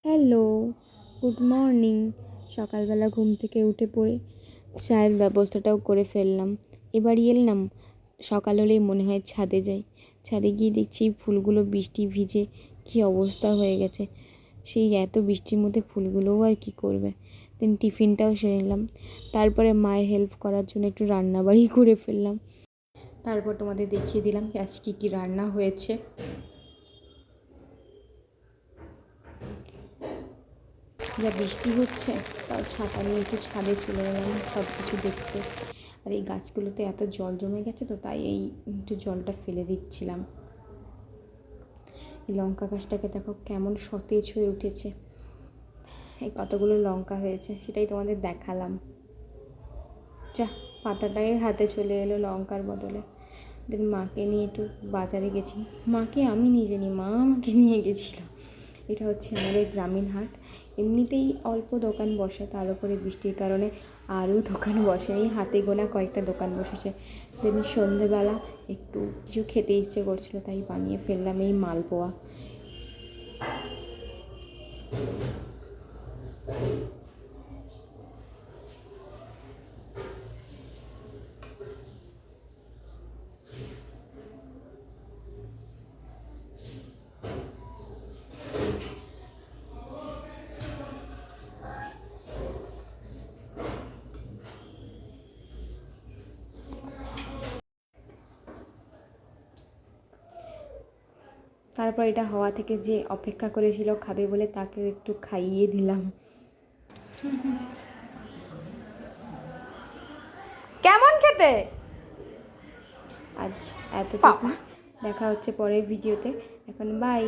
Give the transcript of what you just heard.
Hello, good morning. সকালবেলা ঘুম থেকে উঠে পড়ে চায়ের ব্যবস্থাটাও করে ফেললাম। এবারই এলাম, সকাল হলেই মনে হয় ছাদে যাই। ছাদে গিয়ে দেখছি ফুলগুলো বৃষ্টি ভিজে কী অবস্থা হয়ে গেছে। সেই এত বৃষ্টির মধ্যে ফুলগুলোও আর কী করবে। দেন টিফিনটাও সেরে নিলাম। তারপরে মায়ের হেল্প করার জন্য একটু রান্নাবাড়ি করে ফেললাম। তারপর তোমাদের দেখিয়ে দিলাম আজ কী কী রান্না হয়েছে। যা বৃষ্টি হচ্ছে, তাও ছাতা নিয়ে একটু ছাদে চলে গেলাম সব কিছু দেখতে। আর এই গাছগুলোতে এত জল জমে গেছে, তো তাই এই একটু জলটা ফেলে দিচ্ছিলাম। এই লঙ্কা গাছটাকে দেখো কেমন সতেজ হয়ে উঠেছে। এই কতগুলো লঙ্কা হয়েছে সেটাই তোমাদের দেখালাম। যা, পাতাটাই হাতে চলে এলো লঙ্কার বদলে। দেন মাকে নিয়ে একটু বাজারে গেছি। মাকে আমি নিজে নিই, মা আমাকে নিয়ে গেছিলো। এটা হচ্ছে আমাদের গ্রামীণ হাট। এমনিতেই অল্প দোকান বসে, তার উপরে বৃষ্টির কারণে আরও দোকান বসেনি, হাতে গোনা কয়েকটা দোকান বসেছে। দেন সন্ধেবেলা একটু কিছু খেতে ইচ্ছে করছিলো, তাই বানিয়ে ফেললাম এই মালপোয়া। তারপর এটা হওয়া থেকে যে অপেক্ষা করেছিল খাবে বলে, তাকেও একটু খাইয়ে দিলাম। কেমন খেতে? আজ এতটুকু, দেখা হচ্ছে পরের ভিডিওতে। এখন বাই।